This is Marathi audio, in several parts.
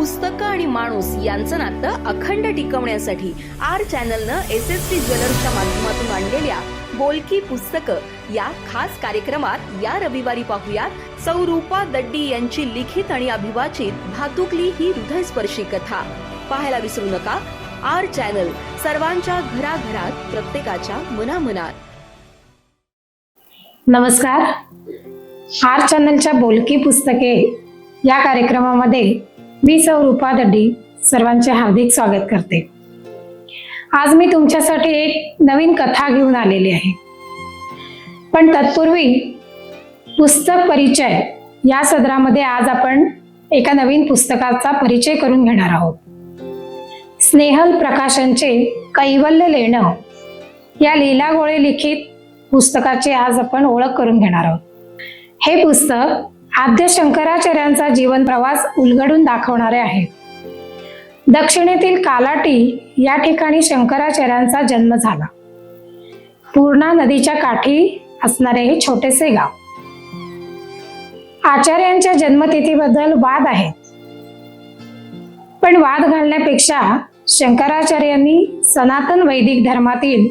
पुस्तकं आणि माणूस यांचं नातं अखंड टिकवण्यासाठी आर चॅनलनं SST ज्वेलर्सच्या माध्यमातून आणलेल्या बोलकी पुस्तकं या खास कार्यक्रमात या रविवारी पाहूयात सौ रूपा दड्डी यांची लिखित आणि अभिवाचित भातुकली ही हृदयस्पर्शी कथा. पाहायला विसरू नका. आर चॅनल, सर्वांच्या घराघरात, प्रत्येकाच्या मनामनात. नमस्कार. आर चॅनलच्या बोलकी पुस्तके या कार्यक्रमामध्ये मी सौ रूपा दड्डी सर्वांचे हार्दिक स्वागत करते. आज मी तुमच्यासाठी एक नवीन कथा घेऊन आलेली आहे. पण तत्पूर्वी पुस्तक परिचय या सदरामध्ये आज आपण एका नवीन पुस्तकाचा परिचय करून घेणार आहोत. स्नेहल प्रकाशनचे कैवल्य लेणं या लीला गोळे लिखित पुस्तकाची आज आपण ओळख करून घेणार आहोत. हे पुस्तक आद्य शंकराचार्यांचा जीवन प्रवास उलगडून दाखवणारे आहे. दक्षिणेतील कालाटी या ठिकाणी शंकराचार्यांचा जन्म झाला. पूर्णा नदीच्या काठी असणारे हे छोटेसे गाव. आचार्यांच्या जन्मतिथीबद्दल वाद आहेत, पण वाद घालण्यापेक्षा शंकराचार्यांनी सनातन वैदिक धर्मातील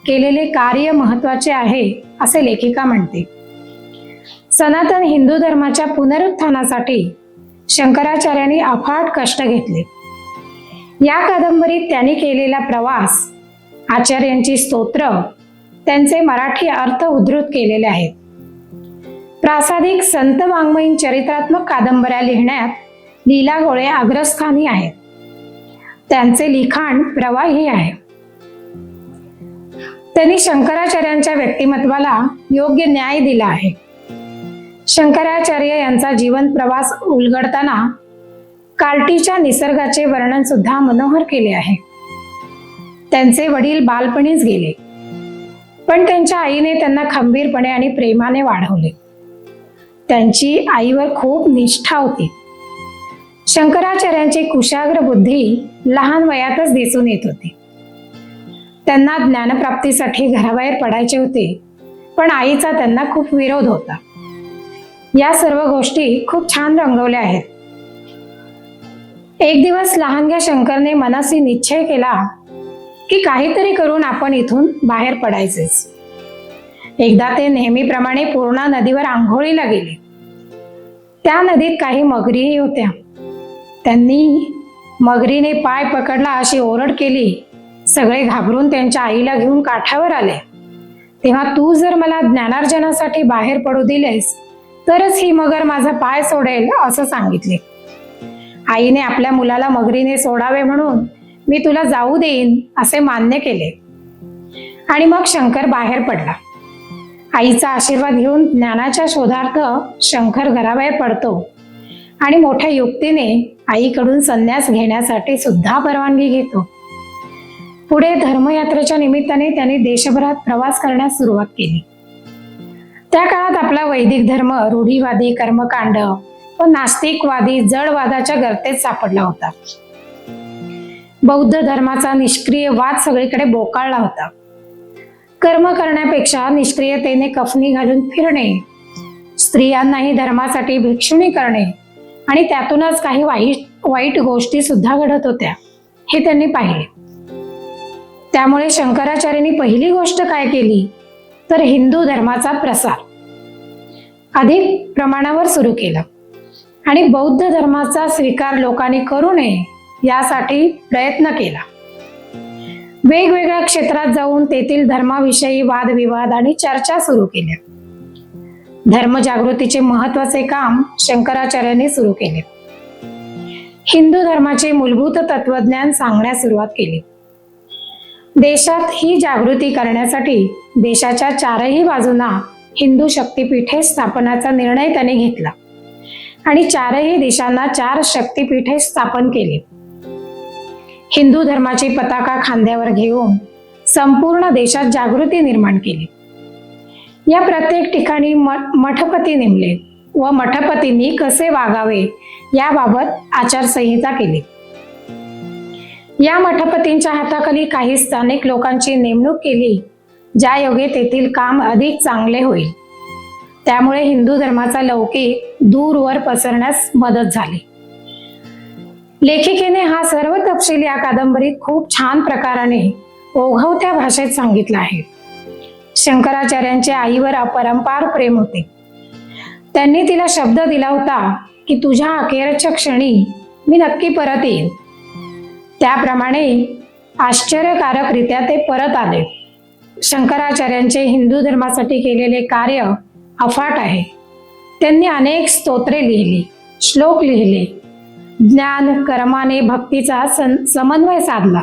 केलेले कार्य महत्वाचे आहे असे लेखिका म्हणते. सनातन हिंदू धर्माच्या पुनरुत्थानासाठी शंकराचार्यांनी अफाट कष्ट घेतले. या कादंबरीत त्यांनी केलेला प्रवास, आचार्यांची स्तोत्र, त्यांचे मराठी अर्थ उद्धृत केलेले आहेत. प्रासादिक संत वाङ्मयीन चरित्रात्मक कादंबऱ्या लिहिण्यात लीला गोळे अग्रस्थानी आहेत. त्यांचे लिखाण प्रवाही आहे. त्यांनी शंकराचार्यांच्या व्यक्तिमत्वाला योग्य न्याय दिला आहे. शंकराचार्य यांचा जीवन प्रवास उलगडताना कालटीच्या निसर्गाचे वर्णन सुद्धा मनोहर केले आहे. त्यांचे वडील बालपणीच गेले, पण त्यांच्या आईने त्यांना खंबीरपणे आणि प्रेमाने वाढवले. त्यांची आईवर खूप निष्ठा होती. शंकराचार्यांची कुशाग्र बुद्धी लहान वयातच दिसून येत होती. त्यांना ज्ञानप्राप्तीसाठी घराबाहेर पडायचे होते, पण आईचा त्यांना खूप विरोध होता. या सर्व गोष्टी खूप छान रंगवल्या आहेत. एक दिवस लहानग्या शंकरने मनसी निश्चय केला की काहीतरी करून आपण इथून बाहेर पडायचेच. एकदा ते नेहमीप्रमाणे पूर्णा नदीवर आंघोळीला गेले. त्या नदीत काही मगरीही होत्या. त्यांनी मगरीने पाय पकडला अशी ओरड केली. सगळे घाबरून त्यांच्या आईला घेऊन काठावर आले. तेव्हा तू जर मला ज्ञानार्जनासाठी बाहेर पडू दिलेस तरच ही मगर माझा पाय सोडेल असं सांगितले. आईने आपल्या मुलाला मगरीने सोडावे म्हणून मी तुला जाऊ देईन असे मान्य केले आणि मग शंकर बाहेर पडला. आईचा आशीर्वाद घेऊन ज्ञानाच्या शोधार्थ शंकर घराबाहेर पडतो आणि मोठ्या युक्तीने आईकडून संन्यास घेण्यासाठी सुद्धा परवानगी घेतो. पुढे धर्मयात्रेच्या निमित्ताने त्यांनी देशभरात प्रवास करण्यास सुरुवात केली. त्या काळात आपला वैदिक धर्म रूढीवादी, कर्मकांड व नास्तिकवादी जडवादाच्या गर्तेत सापडला होता. बौद्ध धर्माचा निष्क्रिय वाद सगळीकडे बोकाळला होता. कर्म करण्यापेक्षा निष्क्रियतेने कफनी घालून फिरणे, स्त्रियांनाही धर्मासाठी भिक्षुणी करणे आणि त्यातूनच काही वाईट गोष्टी सुद्धा घडत होत्या हे त्यांनी पाहिले. त्यामुळे शंकराचार्यांनी पहिली गोष्ट काय केली तर हिंदू धर्माचा प्रसार अधिक प्रमाणावर सुरू केला आणि बौद्ध धर्माचा स्वीकार लोकांनी करू नये यासाठी प्रयत्न केला. वेगवेगळ्या क्षेत्रात जाऊन तेथील धर्माविषयी वादविवाद आणि चर्चा सुरू केल्या. धर्मजागृतीचे महत्वाचे काम शंकराचार्यांनी सुरू केले. हिंदू धर्माचे मूलभूत तत्वज्ञान सांगण्यास सुरुवात केली. देशात ही जागृती करण्यासाठी देशाच्या चारही बाजूंना हिंदू शक्तिपीठे स्थापनाचा निर्णय त्याने घेतला आणि चारही देशांना 4 शक्तिपीठे स्थापन केली. हिंदू धर्माची पताका खांद्यावर घेऊन संपूर्ण देशात जागृती निर्माण केली. या प्रत्येक ठिकाणी मठपती नेमले व मठपतींनी कसे वागावे याबाबत आचारसंहिता केली. या मठपतींच्या हाताखाली काही स्थानिक लोकांची नेमणूक केली, ज्यायोगे तेथील काम अधिक चांगले होईल. त्यामुळे हिंदू धर्माचा लौकिक दूरवर पसरण्यास मदत झाली. लेखिकेने हा सर्व तपशील या कादंबरीत खूप छान प्रकाराने ओघवत्या भाषेत सांगितला आहे. शंकराचार्यांचे आईवर अपरंपार प्रेम होते. त्यांनी तिला शब्द दिला होता की तुझ्या अखेरच्या क्षणी मी नक्की परत येईन. त्याप्रमाणे आश्चर्यकारकरित्या ते परत आले. शंकराचार्यांचे हिंदू धर्मासाठी केलेले कार्य अफाट आहे. त्यांनी अनेक स्तोत्रे लिहिली, श्लोक लिहिले, ज्ञान कर्माने भक्तीचा समन्वय साधला.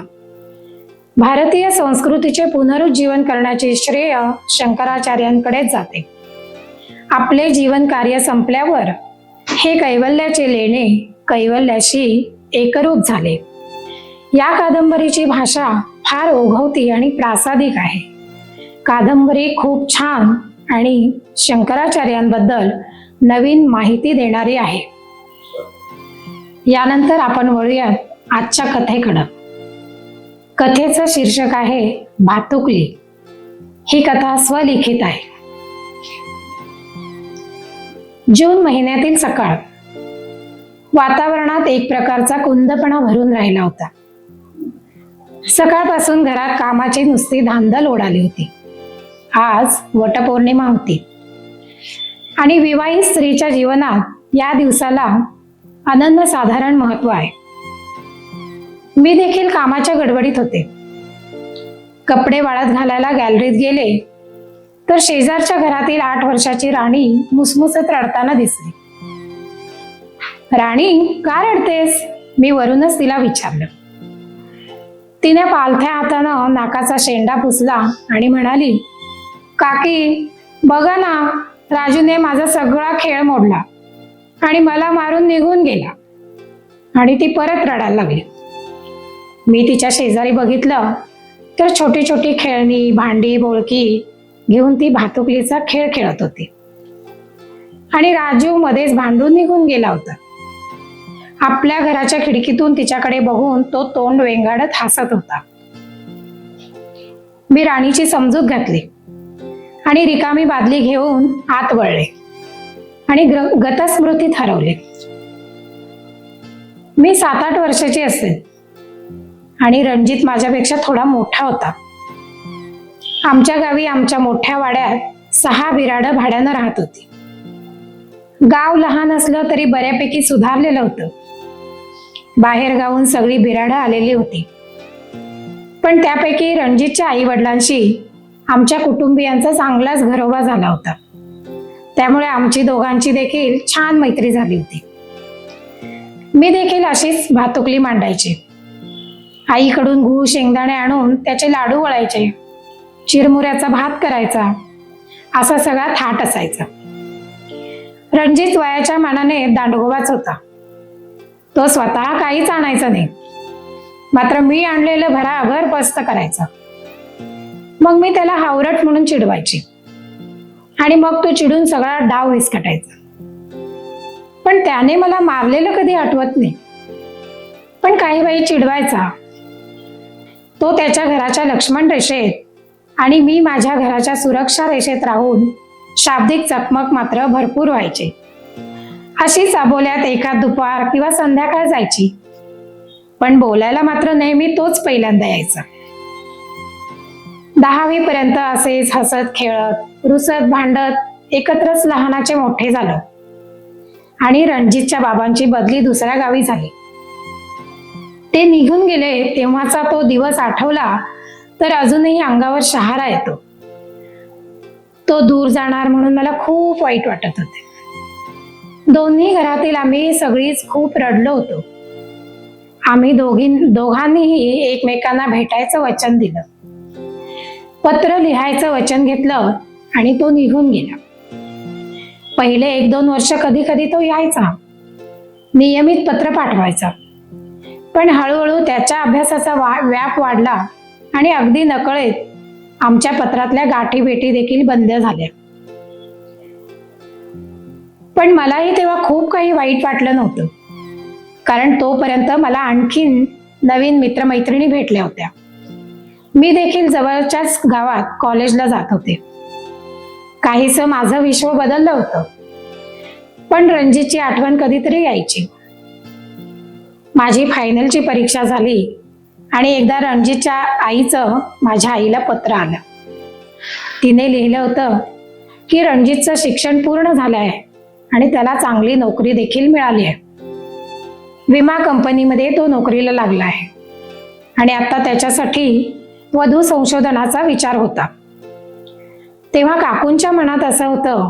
भारतीय संस्कृतीचे पुनरुज्जीवन करण्याचे श्रेय शंकराचार्यांकडेच जाते. आपले जीवन कार्य संपल्यावर हे कैवल्याचे लेणे कैवल्याशी एकरूप झाले. या कादंबरीची भाषा फार ओघवती आणि प्रासादिक आहे. कादंबरी खूप छान आणि शंकराचार्यांबद्दल नवीन माहिती देणारी आहे. यानंतर आपण वळूयात आजच्या कथेकडं. कथेचं शीर्षक आहे भातुकली. ही कथा स्वलिखित आहे. जून महिन्यातील सकाळ. वातावरणात एक प्रकारचा कुंदपणा भरून राहिला होता. सकाळपासून घरात कामाची नुसती धांदल उडाली होती. आज वटपौर्णिमा होती आणि विवाहित स्त्रीच्या जीवनात या दिवसाला अनन्यसाधारण महत्व आहे. मी देखील कामाच्या गडबडीत होते. कपडे वाळत घालायला गॅलरीत गेले तर शेजारच्या घरातील 8 वर्षाची राणी मुसमुसत रडताना दिसली. राणी, का रडतेस? मी वरूनच तिला विचारलं. तिने पालथ्या हातानं नाकाचा शेंडा पुसला आणि म्हणाली, काकी बघा ना, राजूने माझा सगळा खेळ मोडला आणि मला मारून निघून गेला. आणि ती परत रडायला लागली. मी तिच्या शेजारी बघितलं तर छोटी छोटी खेळणी, भांडी, बोळकी घेऊन ती भातुकलीचा खेळ खेळत होती आणि राजू मध्येच भांडून निघून गेला होता. आपल्या घराच्या खिडकीतून तिच्याकडे बघून तो तोंड वेंगाडत हसत होता. मी राणीची समजूत घातली आणि रिकामी बादली घेऊन आत वळले आणि गतस्मृतीत हरवले. मी 7-8 वर्षाची असेल आणि रणजित माझ्यापेक्षा थोडा मोठा होता. आमच्या गावी आमच्या मोठ्या वाड्यात 6 बिराडं भाड्यानं राहत होती. गाव लहान असलं तरी बऱ्यापैकी सुधारलेलं होतं. बाहेर गावून सगळी बिराडं आलेली होती. पण त्यापैकी रणजितच्या आई वडिलांशी आमच्या कुटुंबियांचा चांगलाच घरोबा झाला होता. त्यामुळे आमची दोघांची देखील छान मैत्री झाली होती. मी देखील अशीच भातुकली मांडायची. आईकडून गूळ शेंगदाणे आणून त्याचे लाडू वळायचे, चिरमुऱ्याचा भात करायचा, असा सगळा थाट असायचा. रणजित वयाच्या मानाने दांडगोबाच होता. तो स्वतः काहीच आणायचा नाही, मात्र मी आणलेलं भराभर पस्त करायचा. मग मी त्याला हावरट म्हणून चिडवायची आणि मग तो चिडून सगळा डाव विस्कटायचा. पण त्याने मला मारलेलं कधी आठवत नाही, पण काही बाई चिडवायचा. तो त्याच्या घराच्या लक्ष्मण रेषेत आणि मी माझ्या घराच्या सुरक्षा रेषेत राहून शाब्दिक चकमक मात्र भरपूर व्हायची. अशीच अबोल्यात एखाद दुपार किंवा संध्याकाळ जायची, पण बोलायला मात्र नेहमी तोच पहिल्यांदा यायचा. 10वी पर्यंत असेच हसत खेळत रुसत भांडत एकत्रच लहानाचे मोठे झालो आणि रणजितच्या बाबांची बदली दुसऱ्या गावी झाली. ते निघून गेले तेव्हाचा तो दिवस आठवला तर अजूनही अंगावर शहारा येतो. तो दूर जाणार म्हणून मला खूप वाईट वाटत होते. दोन्ही घरातील आम्ही सगळीच खूप रडलो होतो. आम्ही दोघांनीही एकमेकांना भेटायचं वचन दिलं, पत्र लिहायचं वचन घेतलं आणि तो निघून गेला. पहिले 1-2 वर्ष कधी कधी तो यायचा, नियमित पत्र पाठवायचा. पण हळूहळू त्याच्या अभ्यासाचा व्याप वाढला आणि अगदी नकळत आमच्या पत्रातल्या गाठी भेटी देखील बंद झाल्या. पण मलाही तेव्हा खूप काही वाईट वाटलं नव्हतं, कारण तोपर्यंत मला आणखीन नवीन मित्रमैत्रिणी भेटल्या होत्या. मी देखील जवळच्याच गावात कॉलेजला जात होते. काहीसं माझं विश्व बदललं होतं, पण रणजितची आठवण कधीतरी यायची. माझी फायनलची परीक्षा झाली आणि एकदा रणजितच्या आईचं माझ्या आईला पत्र आलं. तिने लिहिलं होतं की रणजितचं शिक्षण पूर्ण झालं आहे आणि त्याला चांगली नोकरी देखील मिळाली आहे. विमा कंपनीमध्ये तो नोकरीला लागला आहे आणि आता त्याच्यासाठी वधू संशोधनाचा विचार होता. तेव्हा काकूंच्या मनात असं होतं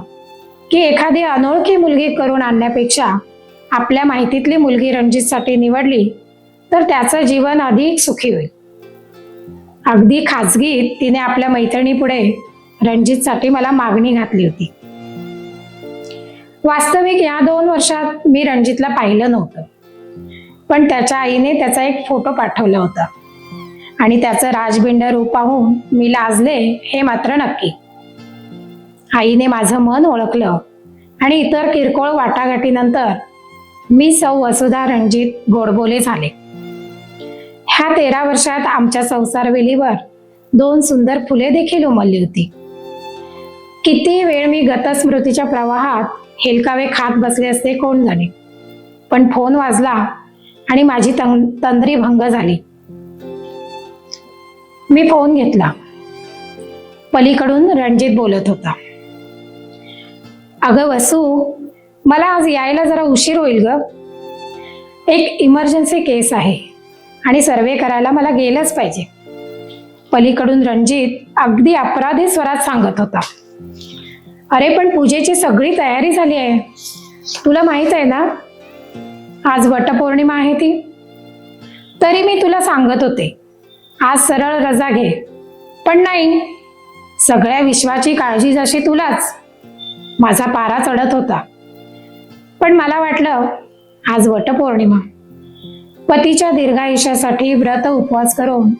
की एखादी अनोळखी मुलगी करून आणण्यापेक्षा आपल्या माहितीतली मुलगी रणजितसाठी निवडली तर त्याचं जीवन अधिक सुखी होईल. अगदी खाजगीत तिने आपल्या मैत्रिणीपुढे रणजितसाठी मला मागणी घातली होती. वास्तविक या 2 वर्षात मी रणजितला पाहिलं नव्हतं, पण त्याच्या आईने त्याचा एक फोटो पाठवला होता आणि त्याचं राजबिंड रूप पाहून मी लाजले हे मात्र नक्की. आईने माझं मन ओळखलं आणि इतर किरकोळ वाटाघाटीनंतर मी सौ वसुधा रणजित गोडबोले झाले. ह्या 13 वर्षात आमच्या संसारवेलीवर 2 सुंदर फुले देखील उमलली होती. किती वेळ मी गतस्मृतीच्या प्रवाहात हेलकावे खात बसले असते कोण जाणे, पण फोन वाजला आणि माझी तंद्री भंग झाली. मी फोन घेतला. पलीकडून रणजित बोलत होता. अगं वसू, मला आज यायला जरा उशीर होईल ग. एक इमर्जन्सी केस आहे आणि सर्वे करायला मला गेलंच पाहिजे. पलीकडून रणजित अगदी अपराधी स्वरात सांगत होता. अरे पण पूजेची सगळी तयारी झाली आहे. तुला माहित आहे ना, आज वटपौर्णिमा आहे ती. तरी मी तुला सांगत होते आज सरळ रजा घे, पण नाही. सगळ्या विश्वाची काळजी जशी तुलाच. माझा पारा चढत होता, पण मला वाटलं आज वटपौर्णिमा. पतीच्या दीर्घायुष्यासाठी व्रत उपवास करून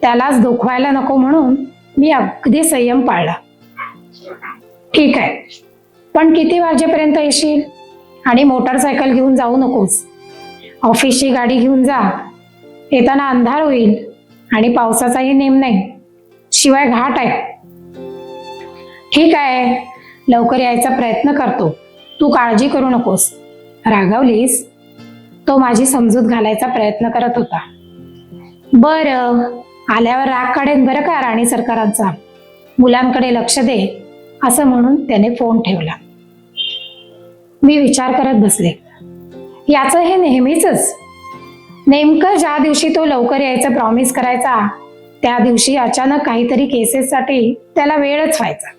त्यालाच दुखवायला नको म्हणून मी अगदी संयम पाळला. ठीक आहे, पण किती वाजेपर्यंत येशील? आणि मोटरसायकल घेऊन जाऊ नकोस. ऑफिसची गाडी घेऊन जा. येताना अंधार होईल आणि पावसाचाही नेम नाही, शिवाय घाट आहे. ठीक आहे, लवकर यायचा प्रयत्न करतो. तू काळजी करू नकोस. रागावलीस? तो माझी समजूत घालायचा प्रयत्न करत होता. बरं, आल्यावर राग काढेन बरं का राणी सरकारांचा. मुलांकडे लक्ष दे, असं म्हणून त्याने फोन ठेवला. मी विचार करत बसले. याचं हे नेहमीच. नेमकं ज्या दिवशी तो लवकर यायचं प्रॉमिस करायचा त्या दिवशी अचानक काहीतरी केसेससाठी त्याला वेळच व्हायचा.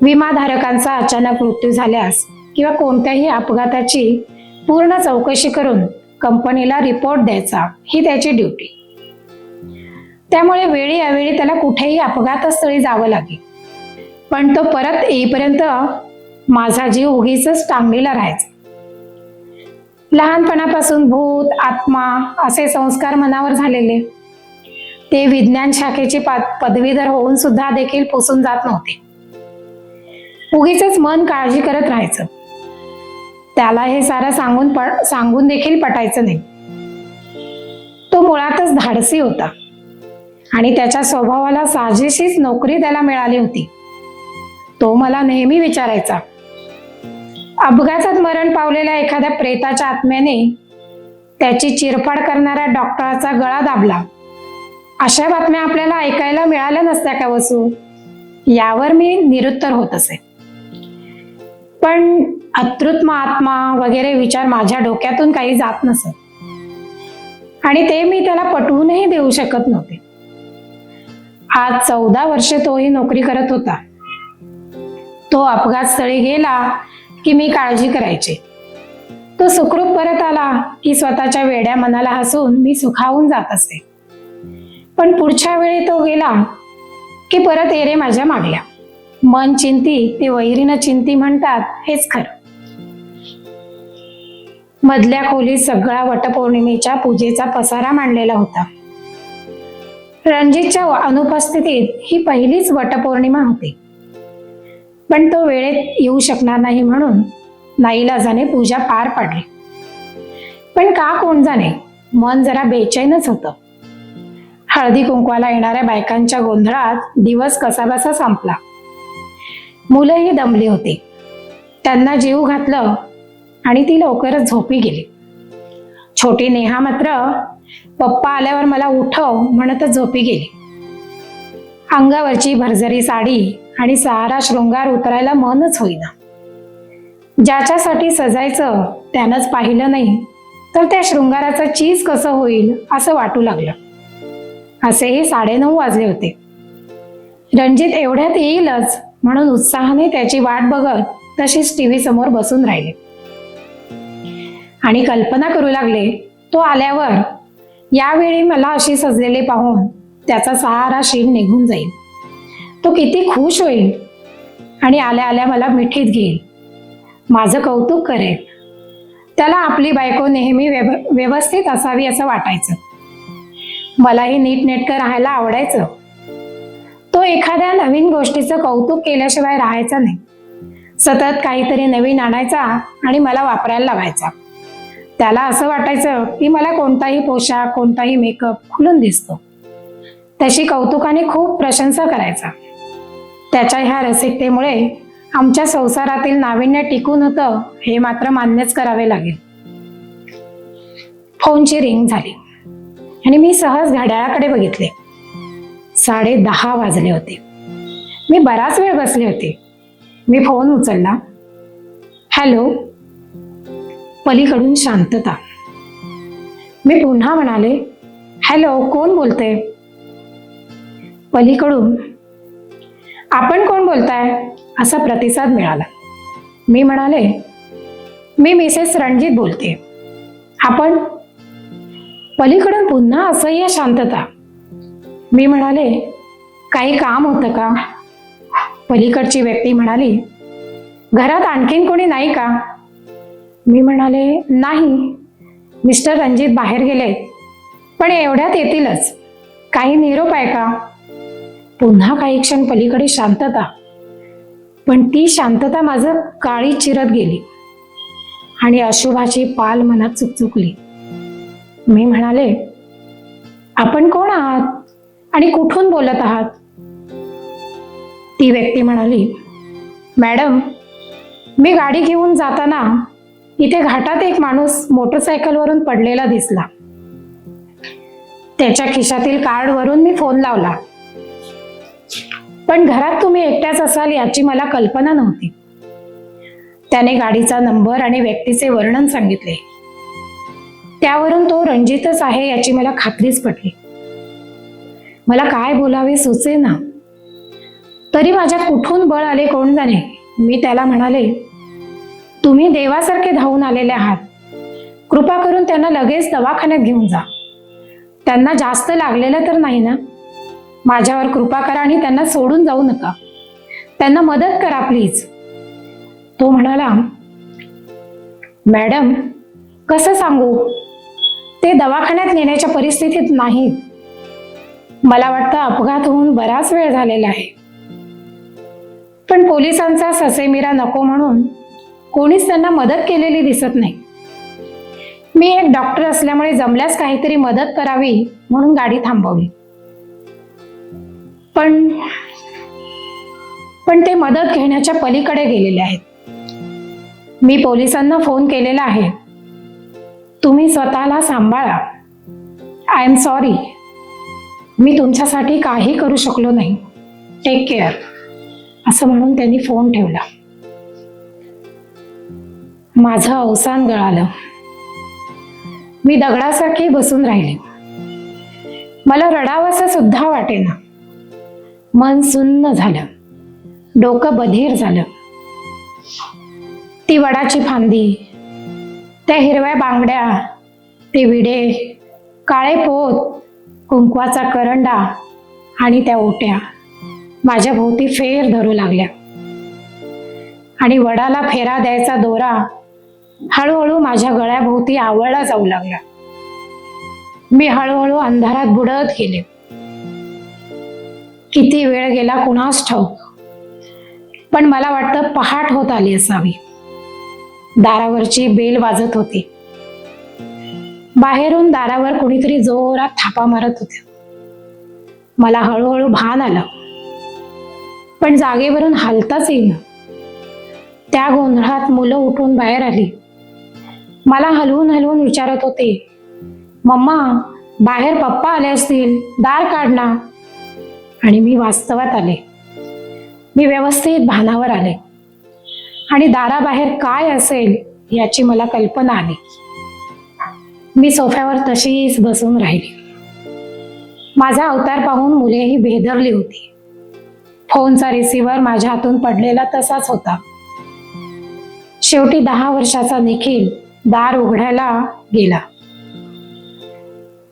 विमाधारकांचा अचानक मृत्यू झाल्यास किंवा कोणत्याही अपघाताची पूर्ण चौकशी करून कंपनीला रिपोर्ट द्यायचा ही त्याची ड्युटी. त्यामुळे वेळी अवेळी त्याला कुठेही अपघातस्थळी जावं लागे. पण तो परत येईपर्यंत माझा जीव उगीच टांगलेला राहायचा. लहानपणापासून भूत आत्मा असे संस्कार मनावर झालेले ते विज्ञान शाखेची पदवीधर होऊन सुद्धा देखील पुसून जात नव्हते. उगीच मन काळजी करत राहायचं. त्याला हे सारं सांगून देखील पटायचं नाही. तो मुळातच धाडसी होता आणि त्याच्या स्वभावाला साजेशीच नोकरी त्याला मिळाली होती. तो मला नेहमी विचारायचा, अपघातात मरण पावलेल्या एखाद्या प्रेताच्या आत्म्याने त्याची चिरफाड करणाऱ्या डॉक्टराचा गळा दाबला. अशा बातम्या आपल्याला ऐकायला मिळाल्या नसत्या का वसू? यावर मी निरुत्तर होत असे. पण अतृत्म आत्मा वगैरे विचार माझ्या डोक्यातून काही जात नसत आणि ते मी त्याला पटवूनही देऊ शकत नव्हते. आज 14 वर्षे तोही नोकरी करत होता. तो अपघात स्थळी गेला की मी काळजी करायचे. तो सुखरूप परत आला की स्वतःच्या वेड्या मनाला हसून मी सुखावून जात असे. पण पुढच्या वेळी तो गेला की परत येरे माझ्या मागल्या. मन चिंती ते वैरीनं चिंती म्हणतात हेच खरं. मधल्या खोलीत सगळा वटपौर्णिमेच्या पूजेचा पसारा मांडलेला होता. रणजितच्या अनुपस्थितीत ही पहिलीच वटपौर्णिमा होती. पण तो वेळेत येऊ शकणार नाही म्हणून नाईलाजाने पूजा पार पाडली. पण का कोण जाणे, मन जरा बेचैनच होतं. हळदी कुंकवाला येणाऱ्या बायकांच्या गोंधळात दिवस कसाबसा संपला. मुलंही दमली होती. त्यांना जीव घातलं आणि ती लवकरच झोपी गेली. छोटी नेहा मात्र पप्पा आल्यावर मला उठव म्हणतच झोपी गेली. अंगावरची भरजरी साडी आणि सारा शृंगार उतरायला मनच होईना. ज्याच्यासाठी सजायचं त्यानंच पाहिलं नाही तर त्या शृंगाराचं चीज कसं होईल असं वाटू लागलं. असेही 9:30 वाजले होते. रणजित एवढ्यात येईलच म्हणून उत्साहाने त्याची वाट बघत तशीच टीव्ही समोर बसून राहिले आणि कल्पना करू लागले तो आल्यावर यावेळी मला अशी सजलेले पाहून त्याचा सारा शीण निघून जाईल. तो किती खुश होईल आणि आल्या आल्या मला मिठीत घेईल, माझं कौतुक करेल. त्याला आपली बायको नेहमी व्यवस्थित असावी असं वाटायचं. मलाही नीटनेटकं राहायला आवडायचं. तो एखाद्या नवीन गोष्टीचं कौतुक केल्याशिवाय राहायचा नाही. सतत काहीतरी नवीन आणायचा आणि मला वापरायला लावायचा. त्याला असं वाटायचं की मला कोणताही पोशाख कोणताही मेकअप खुलून दिसतो. त्याची कौतुकाने खूप प्रशंसा करायचा. त्याच्या ह्या रसिकतेमुळे आमच्या संसारातील नाविन्य टिकून होतं हे मात्र मान्यच करावे लागेल. फोनची रिंग झाली आणि मी सहज घड्याळाकडे बघितले. 10:30 वाजले होते. मी बराच वेळ बसले होते. मी फोन उचलला. हॅलो. पलीकडून शांतता. मी पुन्हा म्हणाले, हॅलो, कोण बोलते? पलीकडून, आपण कोण बोलताय असा प्रतिसाद मिळाला. मी म्हणाले, मी मिसेस रणजित बोलते. आपण? पलीकडून पुन्हा असह्य शांतता. मी म्हणाले, काही काम होतं का? पलीकडची व्यक्ती म्हणाली, घरात आणखीन कोणी नाही का? मी म्हणाले, नाही, मिस्टर रणजित बाहेर गेलेत, पण एवढ्यात येतीलच. काही निरोप आहे का? पुन्हा काही क्षण पलीकडे शांतता. पण ती शांतता माझं काळी चिरत गेली आणि अशुभाची पाल मनात चुकचुकली. मी म्हणाले, आपण कोण आहात आणि कुठून बोलत आहात? ती व्यक्ती म्हणाली, मॅडम, मी गाडी घेऊन जाताना इथे घाटात एक माणूस मोटरसायकलवरून पडलेला दिसला. त्याच्या खिशातील कार्डवरून मी फोन लावला, पण घरात तुम्ही एकट्याच असाल याची मला कल्पना नव्हती. त्याने गाडीचा नंबर आणि व्यक्तीचे वर्णन सांगितले. त्यावरून तो रणजितच आहे याची मला खात्रीच पटली. मला काय बोलावे सुचेना. तरी माझ्यात कुठून बळ आले कोण जाणे. मी त्याला म्हणाले, तुम्ही देवासारखे धावून आलेले आहात. कृपा करून त्यांना लगेच दवाखान्यात घेऊन जा. त्यांना जास्त लागलेलं तर नाही ना? माझ्यावर कृपा करा आणि त्यांना सोडून जाऊ नका. त्यांना मदत करा प्लीज. तो म्हणाला, मॅडम, कसं सांगू, ते दवाखान्यात नेण्याच्या परिस्थितीत नाहीत. मला वाटतं अपघात होऊन बराच वेळ झालेला आहे. पण पोलिसांचा ससेमिरा नको म्हणून कोणीच त्यांना मदत केलेली दिसत नाही. मी एक डॉक्टर असल्यामुळे जमल्यास काहीतरी मदत करावी म्हणून गाडी थांबवली. पण ते मदत घेण्याच्या पलीकडे गेलेले आहेत. मी पोलिसांना फोन केलेला आहे. तुम्ही स्वतःला सांभाळा. I am sorry. मी तुमच्यासाठी काही करू शकलो नाही. Take care. असं म्हणून त्यांनी फोन ठेवला. माझं अवसान गळालं. मी दगडासारखी बसून राहिले. मला रडावंसं सुद्धा वाटेना. मन सुन्न झालं. डोकं बधीर झालं. ती वडाची फांदी, त्या हिरव्या बांगड्या, ते विडे, काळे पोत, कुंकवाचा करंडा आणि त्या ओट्या माझ्या भोवती फेर धरू लागल्या आणि वडाला फेरा द्यायचा दोरा हळूहळू माझ्या गळ्याभोवती आवळला जाऊ लागला. मी हळूहळू अंधारात बुडत गेले. किती वेळ गेला कुणास ठाऊक, पण मला वाटतं पहाट होत आली असावी. दारावरची बेल वाजत होती. बाहेरून दारावर कोणीतरी जोरात थापा मारत होते. मला हळूहळू भान आलं, पण जागेवरून हलताच येईना. त्या गोंधळात मुलं उठून बाहेर आली. मला हलवून हलवून विचारत होते, मम्मा बाहेर पप्पा आले असतील, दार काढ ना. आणि मी वास्तवात आले. मी व्यवस्थित भानावर आले आणि दाराबाहेर काय असेल याची मला कल्पना आली. मी सोफ्यावर तशीच बसून राहिली. माझा अवतार पाहून मुलेही भेदरली होती. फोनचा रिसिव्हर माझ्या हातून पडलेला तसाच होता. शेवटी 10 वर्षाचा निखिल दार उघडायला गेला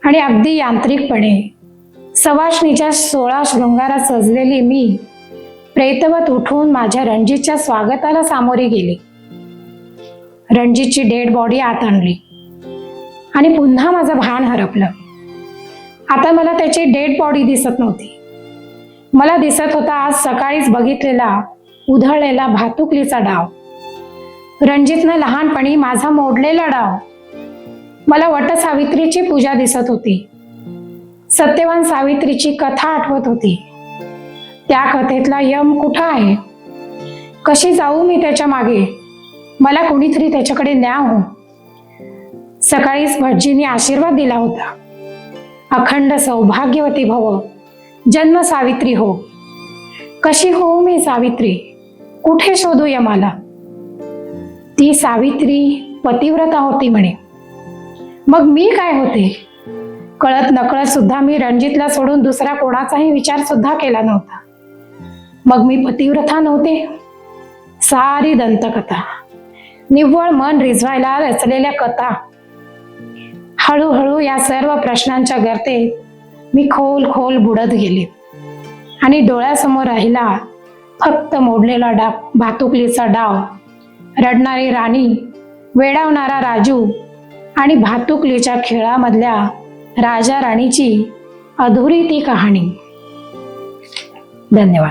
आणि अगदी यांत्रिकपणे सवाष्णीच्या 16 शृंगारात सजलेली मी प्रेतवत उठून माझ्या रणजितच्या स्वागताला सामोरी गेले. रणजितची डेड बॉडी आत आणली आणि पुन्हा माझं भान हरपलं. आता मला त्याची डेड बॉडी दिसत नव्हती. मला दिसत होता आज सकाळीच बघितलेला उधळलेला भातुकलीचा डाव, रणजितनं लहानपणी माझा मोडलेला डाव. मला वटसावित्रीची पूजा दिसत होती. सत्यवान सावित्रीची कथा आठवत होती. त्या कथेतला यम कुठं आहे? कशी जाऊ मी त्याच्या मागे? मला कोणीतरी त्याच्याकडे न्या हो. सकाळीच भटजींनी आशीर्वाद दिला होता, अखंड सौभाग्यवती भव, जन्म सावित्री हो. कशी हो मी सावित्री? कुठे शोधू यमाला? ती सावित्री पतिव्रता होती म्हणे. मग मी काय होते? कळत नकळत सुद्धा मी रणजितला सोडून दुसरा कोणाचाही विचार सुद्धा केला नव्हता. मग मी पतिव्रता नव्हते? सारी दंतकथा, निव्वळ मन रिझवायला रचलेल्या कथा. हळूहळू या सर्व प्रश्नांच्या गर्तेत मी खोल खोल बुडत गेले आणि डोळ्यासमोर राहिला फक्त मोडलेला भातुकलीचा डाव, रडणारी राणी, वेडावणारा राजू आणि भातुकलीच्या खेळामधल्या राजा राणीची अधुरी ती कहाणी. धन्यवाद.